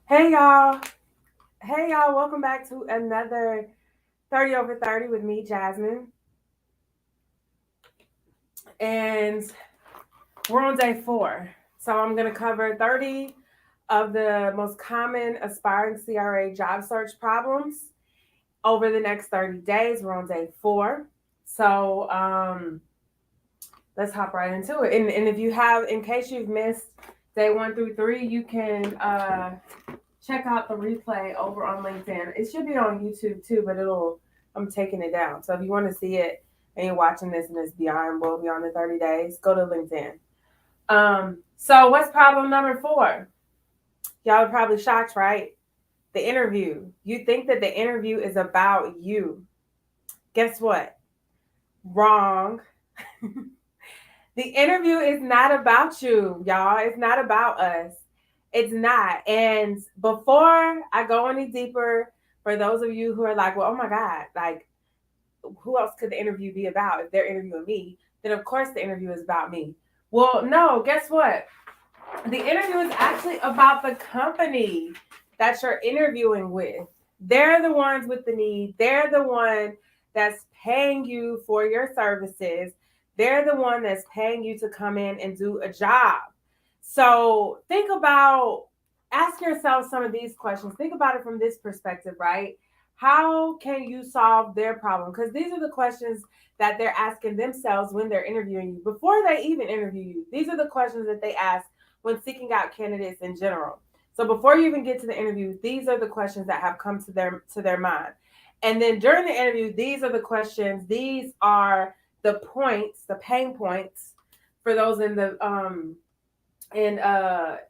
Hey y'all. Hey y'all, welcome back to another 30 over 30 with me, Jasmyn. And we're on day 4. So I'm going to cover 30 of the most common aspiring CRA job search problems over the next 30 days. We're on day 4. So let's hop right into it. And if you have, in case you've missed day 1 through 3, you can check out the replay over on LinkedIn. It should be on YouTube too, but I'm taking it down. So if you want to see it and you're watching this and it's well beyond the 30 days, go to LinkedIn. So what's problem number 4? Y'all are probably shocked, right? The interview. You think that the interview is about you. Guess what? Wrong. The interview is not about you, y'all. It's not about us. It's not. And before I go any deeper, for those of you who are like, well, oh my God, like, who else could the interview be about? If they're interviewing me, then of course the interview is about me. Well, no, guess what? The interview is actually about the company that you're interviewing with. They're the ones with the need. They're the one that's paying you for your services. They're the one that's paying you to come in and do a job. So ask yourself some of these questions. Think about it from this perspective, right? How can you solve their problem? Because these are the questions that they're asking themselves when they're interviewing you. Before they even interview you, these are the questions that they ask when seeking out candidates in general. So before you even get to the interview, these are the questions that have come to their mind. And then during the interview, these are the questions, these are the points, the pain points for those in the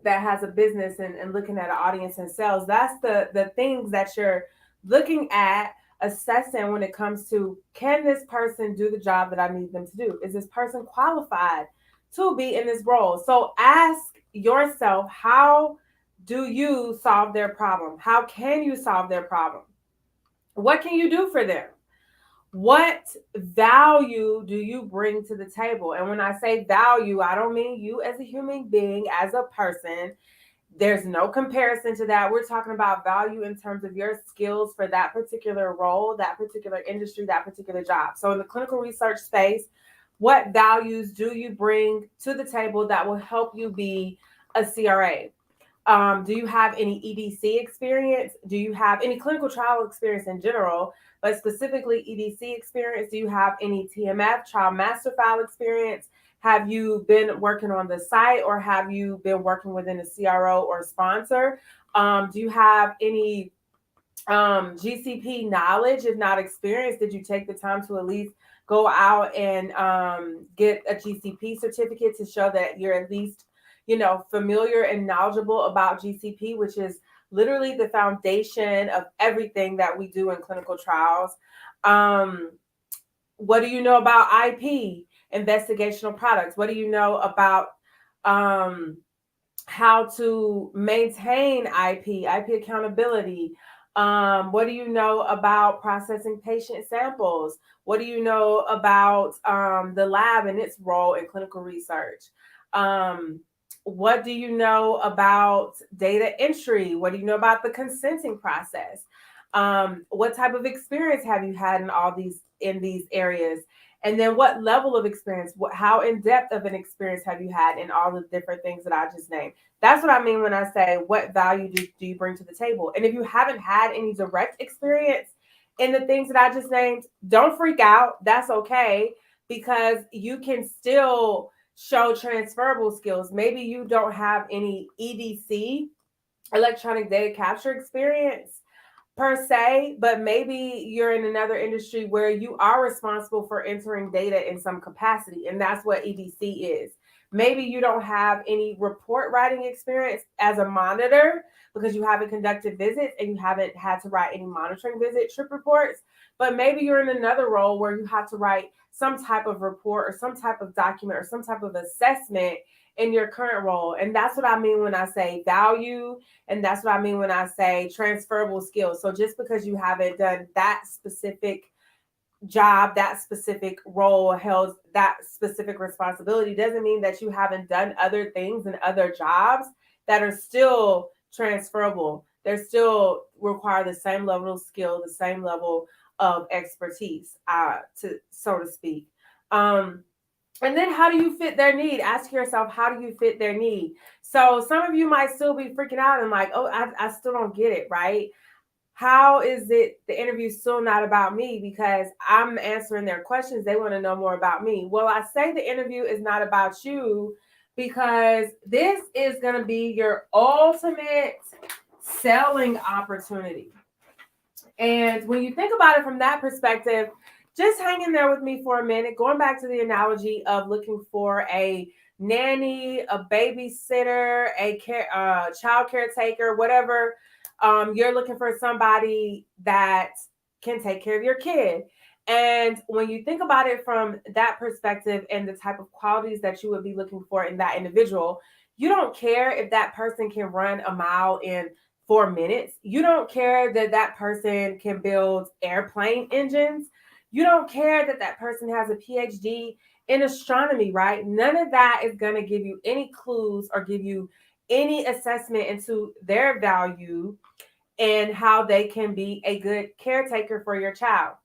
that has a business and looking at an audience and sales. That's the things that you're looking at, assessing when it comes to, can this person do the job that I need them to do? Is this person qualified to be in this role? So ask yourself, how do you solve their problem? How can you solve their problem? What can you do for them? What value do you bring to the table? And when I say value, I don't mean you as a human being, as a person. There's no comparison to that. We're talking about value in terms of your skills for that particular role, that particular industry, that particular job. So in the clinical research space, what values do you bring to the table that will help you be a CRA? Do you have any EDC experience? Do you have any clinical trial experience in general, but specifically EDC experience? Do you have any TMF, trial master file experience? Have you been working on the site, or have you been working within a CRO or sponsor? Do you have any GCP knowledge? If not experience, did you take the time to at least go out and get a GCP certificate to show that you're at least, familiar and knowledgeable about GCP, which is literally the foundation of everything that we do in clinical trials? Um, what do you know about IP, investigational products? What do you know about um, how to maintain IP accountability? What do you know about processing patient samples? What do you know about the lab and its role in clinical research? Um, what do you know about data entry? What do you know about the consenting process? What type of experience have you had in these areas? And then what level of experience, how in depth of an experience have you had in all the different things that I just named? That's what I mean when I say, what value do you bring to the table? And if you haven't had any direct experience in the things that I just named, don't freak out. That's okay, because you can still show transferable skills. Maybe you don't have any EDC, electronic data capture experience per se, but maybe you're in another industry where you are responsible for entering data in some capacity, and that's what EDC is. Maybe you don't have any report writing experience as a monitor because you haven't conducted visits and you haven't had to write any monitoring visit trip reports, but maybe you're in another role where you have to write some type of report or some type of document or some type of assessment in your current role. And that's what I mean when I say value, and that's what I mean when I say transferable skills. So just because you haven't done that specific job, that specific role, held that specific responsibility, doesn't mean that you haven't done other things and other jobs that are still transferable. They still require the same level of skill, the same level of expertise, to so to speak. Um, and then how do you fit their need? Ask yourself, how do you fit their need? So some of you might still be freaking out and like, oh, I still don't get it, right? How is it the interview still not about me because I'm answering their questions? They want to know more about me. Well, I say the interview is not about you because this is going to be your ultimate selling opportunity. And when you think about it from that perspective, just hang in there with me for a minute, going back to the analogy of looking for a nanny, a babysitter, child caretaker, whatever. You're looking for somebody that can take care of your kid. And when you think about it from that perspective and the type of qualities that you would be looking for in that individual, you don't care if that person can run a mile in 4 minutes. You don't care that that person can build airplane engines. You don't care that that person has a PhD in astronomy, right? None of that is going to give you any clues or give you any assessment into their value and how they can be a good caretaker for your child.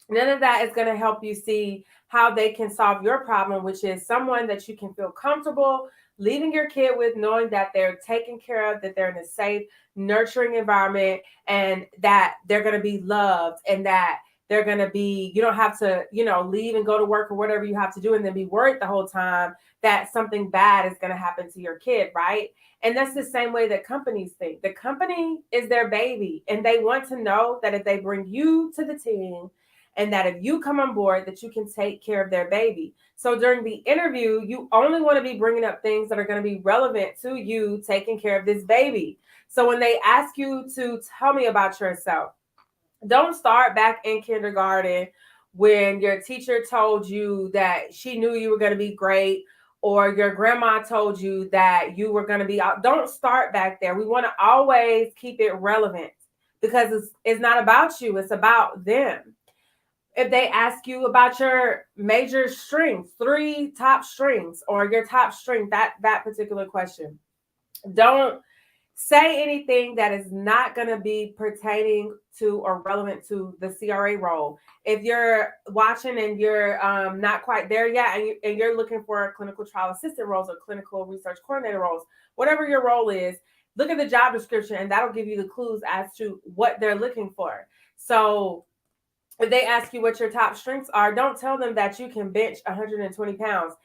None of that is going to help you see how they can solve your problem, which is someone that you can feel comfortable leaving your kid with, knowing that they're taken care of, that they're in a safe, nurturing environment, and that they're going to be loved, and that they're going to be, you don't have to, leave and go to work or whatever you have to do and then be worried the whole time that something bad is going to happen to your kid, right? And that's the same way that companies think. The company is their baby, and they want to know that if they bring you to the team, and that if you come on board, that you can take care of their baby. So during the interview, you only want to be bringing up things that are going to be relevant to you taking care of this baby. So when they ask you to tell me about yourself, don't start back in kindergarten when your teacher told you that she knew you were going to be great, or your grandma told you that you were going to be out. Don't start back there. We want to always keep it relevant because it's not about you. It's about them. If they ask you about your major strengths, 3 top strengths, or your top strength, that particular question, don't say anything that is not going to be pertaining to or relevant to the CRA role. If you're watching and you're not quite there yet, and you're looking for clinical trial assistant roles or clinical research coordinator roles, whatever your role is, look at the job description, and that'll give you the clues as to what they're looking for. So if they ask you what your top strengths are, don't tell them that you can bench 120 pounds.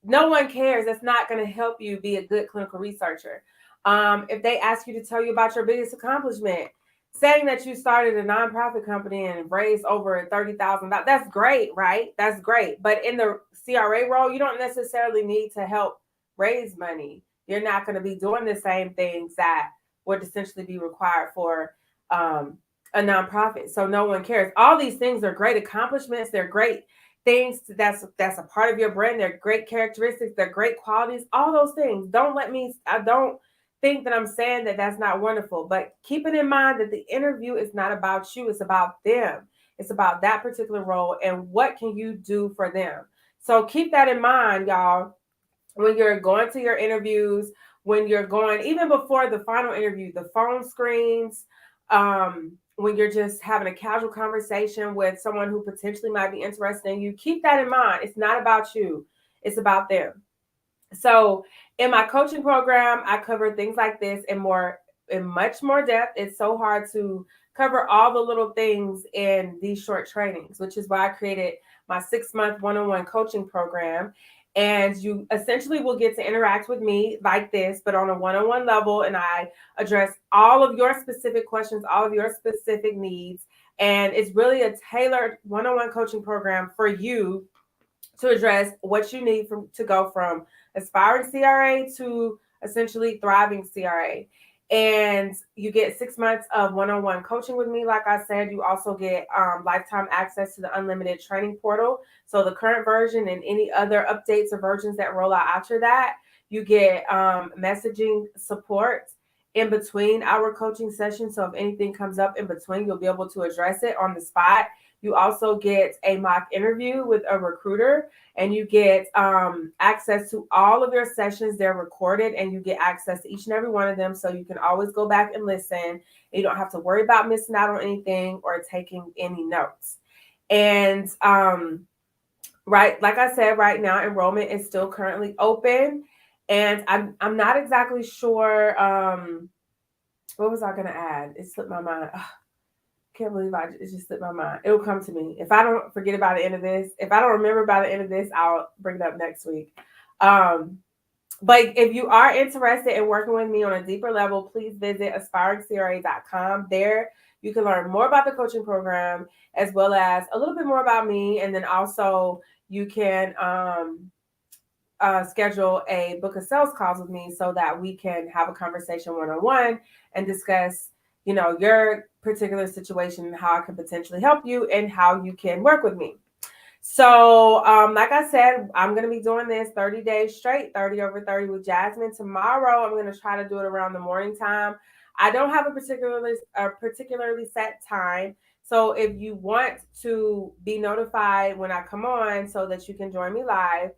No one cares. That's not going to help you be a good clinical researcher. If they ask you to tell you about your biggest accomplishment, saying that you started a nonprofit company and raised over $30,000, that's great, right? That's great. But in the CRA role, you don't necessarily need to help raise money. You're not going to be doing the same things that would essentially be required for a nonprofit. So no one cares. All these things are great accomplishments. They're great things that's a part of your brand. They're great characteristics. They're great qualities. All those things. I don't think that I'm saying that that's not wonderful, but keep it in mind that the interview is not about you. It's about them. It's about that particular role and what can you do for them. So keep that in mind, y'all, when you're going to your interviews, when you're going, even before the final interview, the phone screens, when you're just having a casual conversation with someone who potentially might be interested in you, keep that in mind. It's not about you. It's about them. So in my coaching program, I cover things like this in much more depth. It's so hard to cover all the little things in these short trainings, which is why I created my 6-month one-on-one coaching program. And you essentially will get to interact with me like this, but on a one-on-one level. And I address all of your specific questions, all of your specific needs. And it's really a tailored one-on-one coaching program for you to address what you need to go from aspiring CRA to essentially thriving CRA. And you get 6 months of one-on-one coaching with me. Like I said, you also get lifetime access to the unlimited training portal. So the current version and any other updates or versions that roll out after that, you get messaging support in between our coaching sessions. So if anything comes up in between, you'll be able to address it on the spot. You also get a mock interview with a recruiter, and you get access to all of your sessions. They're recorded, and you get access to each and every one of them, so you can always go back and listen. You don't have to worry about missing out on anything or taking any notes. And right, like I said, right now enrollment is still currently open, and I'm not exactly sure. What was I gonna add? It slipped my mind. Ugh, can't believe it just slipped my mind. It'll come to me if I don't forget about the end of this. If I don't remember by the end of this, I'll bring it up next week. But if you are interested in working with me on a deeper level, please visit aspiringcra.com. There you can learn more about the coaching program as well as a little bit more about me. And then also you can schedule a book of sales calls with me so that we can have a conversation one-on-one and discuss, your particular situation and how I can potentially help you and how you can work with me. So, like I said, I'm going to be doing this 30 days straight, 30 over 30 with Jasmyn. Tomorrow, I'm going to try to do it around the morning time. I don't have a particularly set time. So if you want to be notified when I come on so that you can join me live,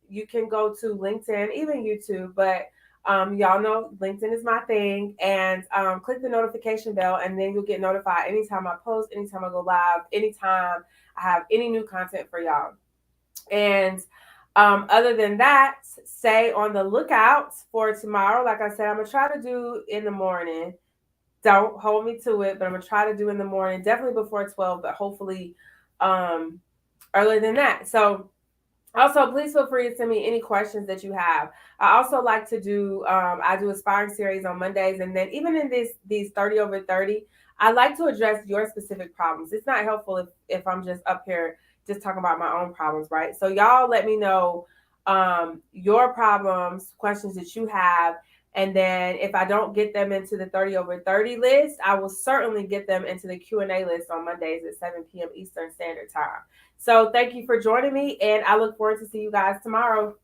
you can go to LinkedIn, even YouTube, but y'all know LinkedIn is my thing, and click the notification bell, and then you'll get notified anytime I post, anytime I go live, anytime I have any new content for y'all. And other than that, stay on the lookout for tomorrow. Like I said, I'm going to try to do in the morning. Don't hold me to it, but I'm going to try to do in the morning, definitely before 12, but hopefully earlier than that. So also, please feel free to send me any questions that you have. I also like to do, I do Aspiring series on Mondays. And then even in these 30 over 30, I like to address your specific problems. It's not helpful if I'm just up here just talking about my own problems, right? So y'all let me know your problems, questions that you have. And then if I don't get them into the 30 over 30 list, I will certainly get them into the Q&A list on Mondays at 7 p.m. Eastern Standard Time. So thank you for joining me, and I look forward to see you guys tomorrow.